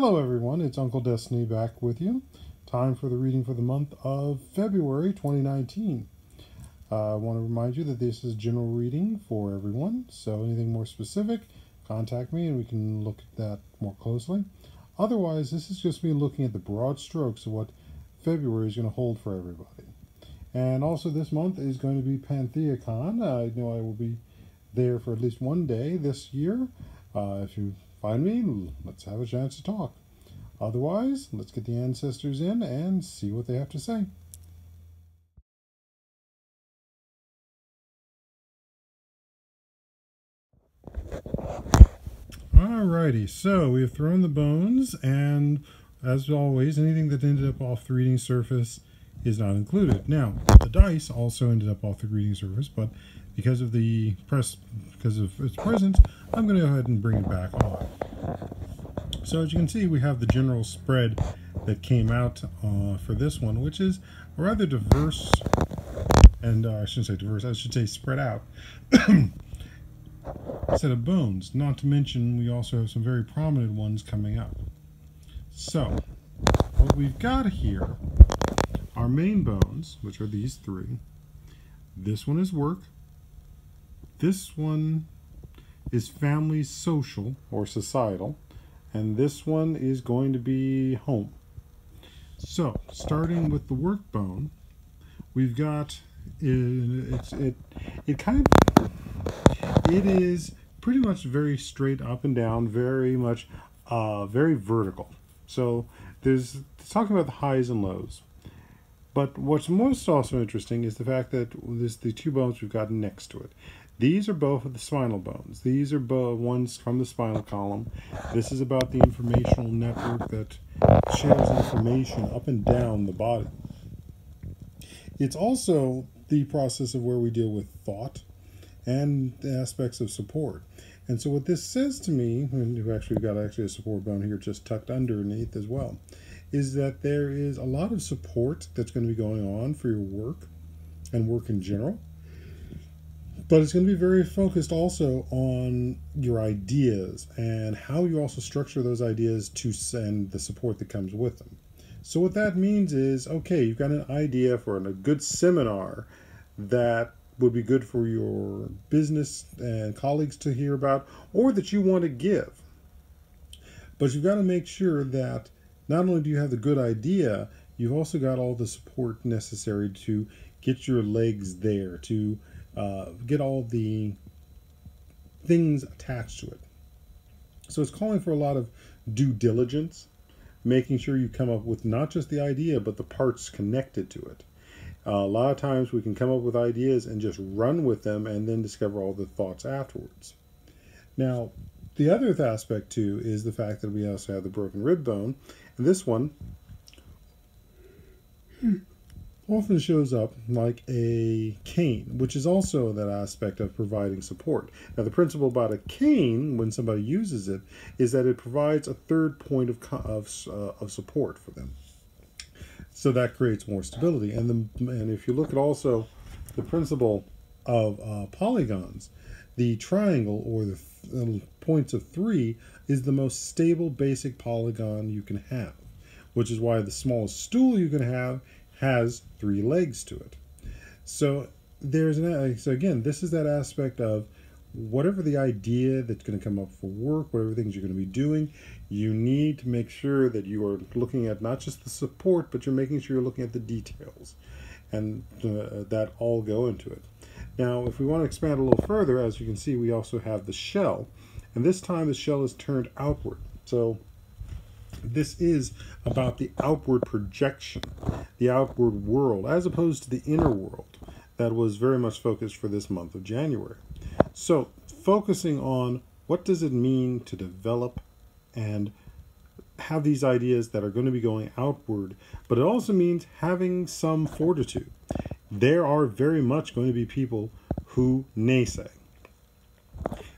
Hello everyone, it's UnkleDestiny back with you. Time for the reading for the month of February 2019. I want to remind you that this is general reading for everyone, so anything more specific, contact me and we can look at that more closely. Otherwise, this is just me looking at the broad strokes of what February is going to hold for everybody. And also this month is going to be PantheaCon. I know I will be there for at least one day this year. If you find me, let's have a chance to talk. Otherwise, let's get the ancestors in and see what they have to say. Alrighty, so we have thrown the bones, and as always, anything that ended up off the reading surface is not included. Now, the dice also ended up off the reading surface, but because of its presence, I'm going to go ahead and bring it back on. So as you can see, we have the general spread that came out for this one, which is a rather diverse, and I shouldn't say diverse, I should say spread out set of bones. Not to mention, we also have some very prominent ones coming up. So, what we've got here are main bones, which are these three. This one is work. This one is family, social, or societal. And this one is going to be home. So, starting with the work bone, we've got it is pretty much very straight up and down, very much very vertical. So it's talking about the highs and lows. But what's most also interesting is the fact that the two bones we've got next to it. These are both of the spinal bones. These are both ones from the spinal column. This is about the informational network that shares information up and down the body. It's also the process of where we deal with thought and the aspects of support. And so what this says to me, and we've actually got a support bone here just tucked underneath as well, is that there is a lot of support that's going to be going on for your work and work in general. But it's going to be very focused also on your ideas and how you also structure those ideas to send the support that comes with them. So what that means is, okay, you've got an idea for a good seminar that would be good for your business and colleagues to hear about, or that you want to give. But you've got to make sure that not only do you have the good idea, you've also got all the support necessary to get your legs there, to get all the things attached to it. So it's calling for a lot of due diligence, making sure you come up with not just the idea, but the parts connected to it. A lot of times we can come up with ideas and just run with them and then discover all the thoughts afterwards. Now, the other aspect too is the fact that we also have the broken rib bone. And this one often shows up like a cane, which is also that aspect of providing support. Now, the principle about a cane, when somebody uses it, is that it provides a third point of support for them. So that creates more stability. And if you look at also the principle of polygons, the triangle or the points of 3 is the most stable basic polygon you can have, which is why the smallest stool you can have has 3 legs to it. So so again, this is that aspect of whatever the idea that's going to come up for work, whatever things you're going to be doing, you need to make sure that you are looking at not just the support, but you're making sure you're looking at the details, and that all go into it. Now, if we want to expand a little further, as you can see, we also have the shell, and this time the shell is turned outward. So this is about the outward projection, the outward world, as opposed to the inner world that was very much focused for this month of January. So focusing on what does it mean to develop and have these ideas that are going to be going outward, but it also means having some fortitude. There are very much going to be people who naysay.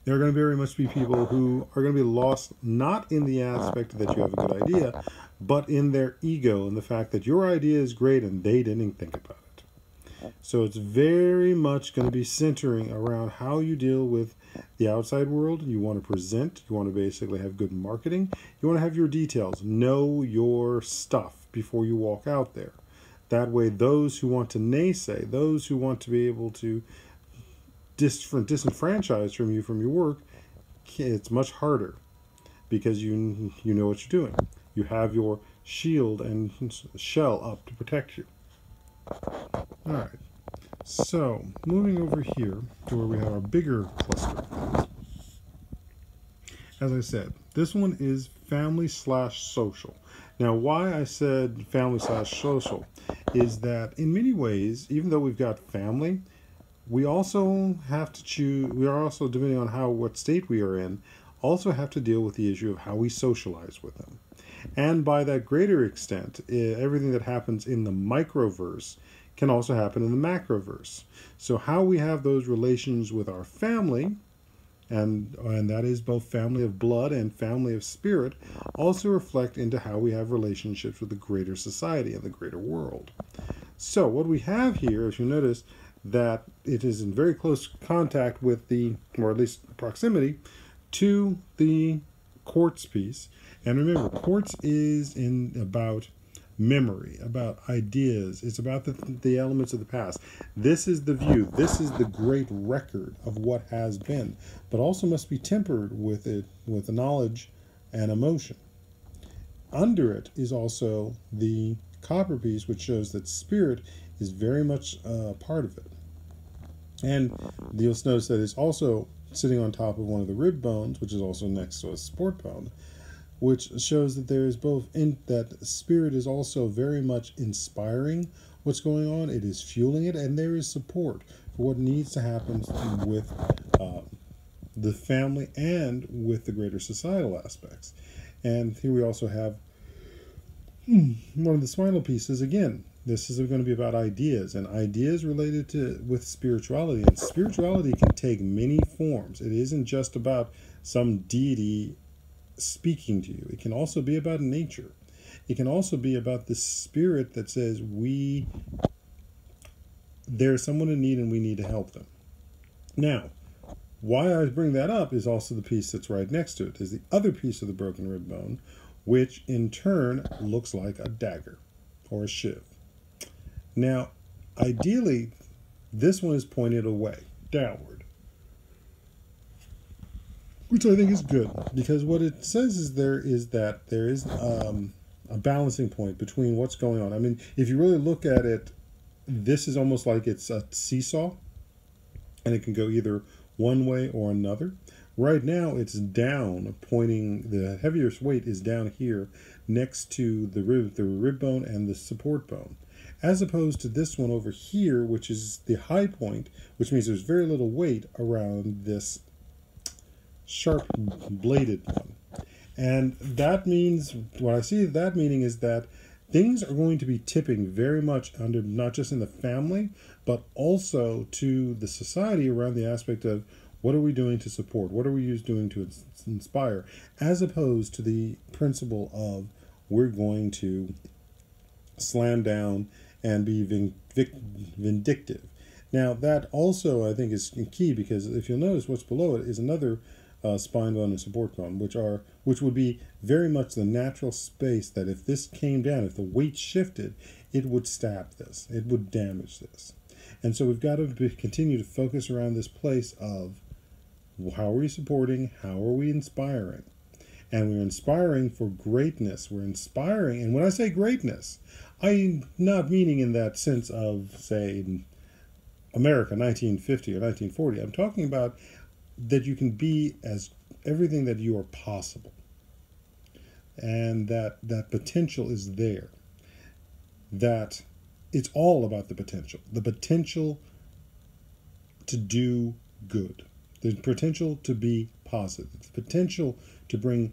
There are going to very much be people who are going to be lost not in the aspect that you have a good idea, but in their ego and the fact that your idea is great and they didn't think about it. So it's very much going to be centering around how you deal with the outside world. You want to present, you want to basically have good marketing, you want to have your details, know your stuff before you walk out there. That way, those who want to naysay, those who want to be able to disenfranchise from you from your work, it's much harder because you know what you're doing. You have your shield and shell up to protect you. All right. So moving over here to where we have our bigger cluster. As I said, this one is family/social. Now, why I said family/social is that in many ways, even though we've got family, we also have to choose. We are also, depending on what state we are in, also have to deal with the issue of how we socialize with them. And by that greater extent, everything that happens in the microverse can also happen in the macroverse. So how we have those relations with our family, and that is both family of blood and family of spirit, also reflect into how we have relationships with the greater society and the greater world. So what we have here, as you notice, that it is in very close contact with or at least proximity to the quartz piece. And remember, quartz is about memory, about ideas. It's about the elements of the past. This is the view. This is the great record of what has been, but also must be tempered with knowledge and emotion. Under it is also the copper piece, which shows that spirit is very much part of it. And you'll notice that it's also sitting on top of one of the rib bones, which is also next to a support bone, which shows that there is that spirit is also very much inspiring what's going on. It is fueling it, and there is support for what needs to happen with the family and with the greater societal aspects. And here we also have one of the spinal pieces. Again, this is going to be about ideas, and ideas related with spirituality. And spirituality can take many forms. It isn't just about some deity speaking to you. It can also be about nature. It can also be about the spirit that says there's someone in need and we need to help them. Now, why I bring that up is also the piece that's right next to it, is the other piece of the broken rib bone, which in turn looks like a dagger or a shiv. Now, ideally, this one is pointed away, downward, which I think is good, because what it says is that there is a balancing point between what's going on. I mean, if you really look at it, this is almost like it's a seesaw, and it can go either one way or another. Right now, it's down, pointing, the heaviest weight is down here next to the rib bone and the support bone, as opposed to this one over here, which is the high point, which means there's very little weight around this sharp bladed one. And that means, what I see that meaning is that things are going to be tipping very much under, not just in the family, but also to the society around the aspect of what are we doing to support? What are we doing to inspire? As opposed to the principle of we're going to slam down and be vindictive. Now, that also, I think, is key, because if you'll notice what's below it is another spine bone and support bone, which would be very much the natural space that if this came down, if the weight shifted, it would stab this, it would damage this. And so we've got to continue to focus around this place of how are we supporting, how are we inspiring? And we're inspiring for greatness. We're inspiring, and when I say greatness, I'm not meaning in that sense of, say, America 1950 or 1940. I'm talking about that you can be as everything that you are possible, and that potential is there, that it's all about the potential to do good, the potential to be positive, the potential to bring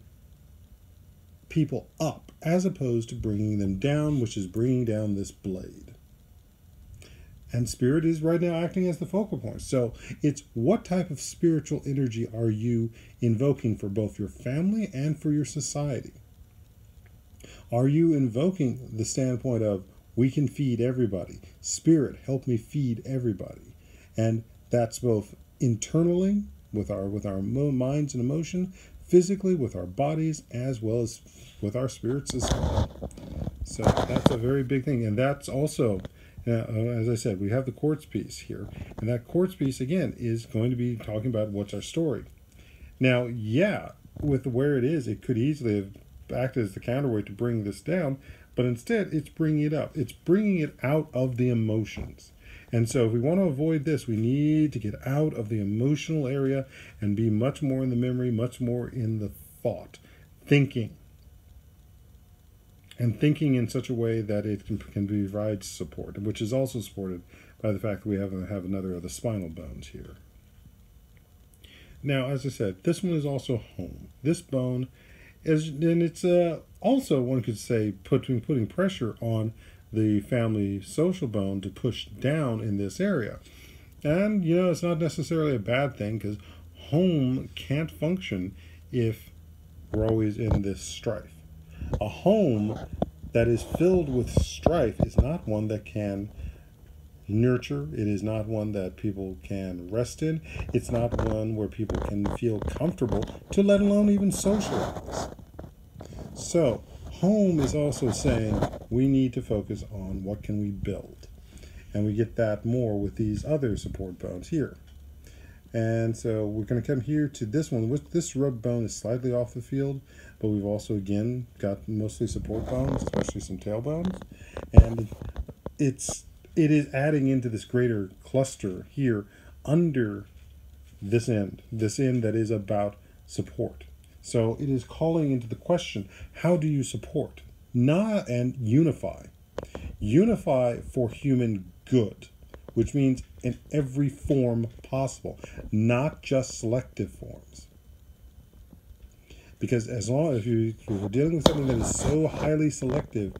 people up as opposed to bringing them down, which is bringing down this blade. And spirit is right now acting as the focal point. So it's what type of spiritual energy are you invoking for both your family and for your society? Are you invoking the standpoint of We can feed everybody. Spirit, help me feed everybody. And that's both internally with our minds and emotion, physically with our bodies, as well as with our spirits as well. So that's a very big thing. And that's also, as I said, we have the quartz piece here. And that quartz piece, again, is going to be talking about what's our story. Now, yeah, with where it is, it could easily have acted as the counterweight to bring this down, but instead it's bringing it up. It's bringing it out of the emotions. And so if we want to avoid this, we need to get out of the emotional area and be much more in the memory, much more in the thought, thinking. And thinking in such a way that it can provide support, which is also supported by the fact that we have another of the spinal bones here. Now, as I said, this one is also home. This bone is, and it's also, one could say, putting pressure on the family social bone to push down in this area. And, it's not necessarily a bad thing, because home can't function if we're always in this strife. A home that is filled with strife is not one that can nurture. It is not one that people can rest in. It's not one where people can feel comfortable to, let alone even socialize. So home is also saying we need to focus on what can we build. And we get that more with these other support bones here. And so we're going to come here to this one. This rub bone is slightly off the field, but we've also, again, got mostly support bones, especially some tailbones. And it is adding into this greater cluster here under this end that is about support. So it is calling into the question, how do you support? And unify. Unify for human good, which means in every form possible, not just selective forms. Because as long as we're dealing with something that is so highly selective,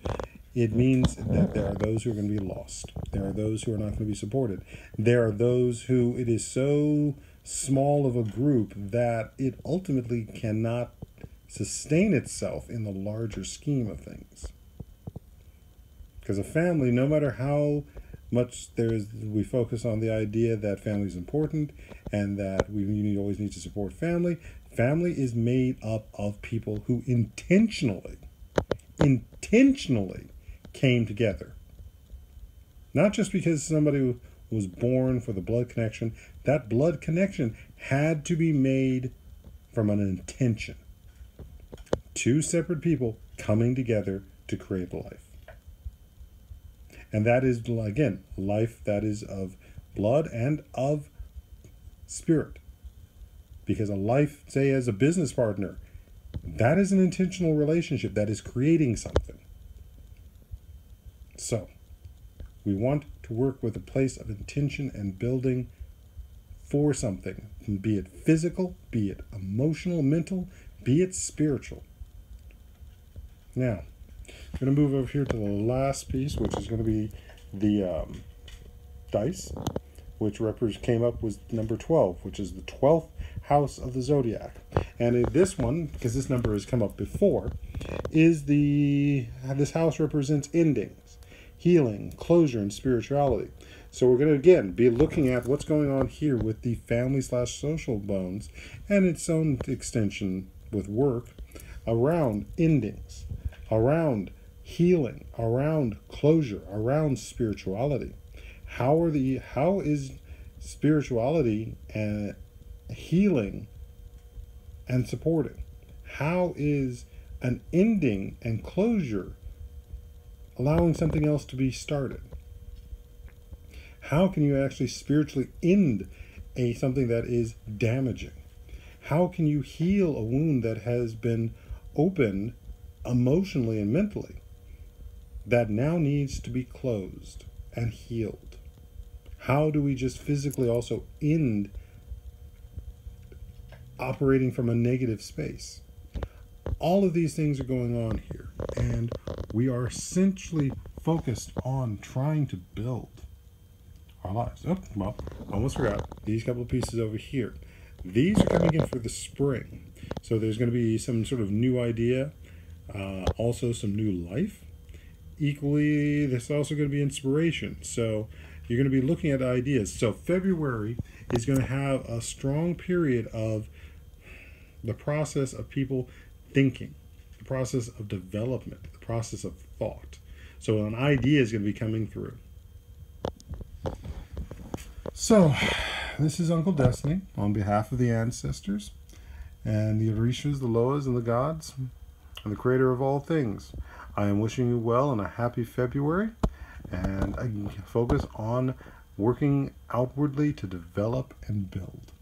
it means that there are those who are going to be lost. There are those who are not going to be supported. There are those who it is so small of a group that it ultimately cannot sustain itself in the larger scheme of things. Because a family, no matter how much we focus on the idea that family is important and that we always need to support family, family is made up of people who intentionally came together. Not just because somebody was born for the blood connection. That blood connection had to be made from an intention. Two separate people coming together to create life. And that is, again, life that is of blood and of spirit. Because a life, say, as a business partner, that is an intentional relationship that is creating something. So, we want to work with a place of intention and building for something, be it physical, be it emotional, mental, be it spiritual. Now, I'm going to move over here to the last piece, which is going to be the dice, which came up with number 12, which is the 12th house of the zodiac. And this one, because this number has come up before, is this house represents endings, healing, closure, and spirituality. So we're going to, again, be looking at what's going on here with the family/social bones and its own extension with work around endings, around healing, around closure, around spirituality. How is spirituality and healing and supporting? How is an ending and closure allowing something else to be started? How can you actually spiritually end something that is damaging? How can you heal a wound that has been opened emotionally and mentally that now needs to be closed and healed? How do we just physically also end operating from a negative space? All of these things are going on here, and we are essentially focused on trying to build our lives. Oh, well, almost forgot. These couple of pieces over here. These are coming in for the spring. So there's going to be some sort of new idea, also some new life Equally, there's also going to be inspiration. So you're going to be looking at ideas. So February is going to have a strong period of the process of people thinking, the process of development, the process of thought. So an idea is going to be coming through. So this is Uncle Destiny on behalf of the ancestors and the Orishas, the Loas, and the gods, and the creator of all things. I am wishing you well and a happy February, and I focus on working outwardly to develop and build.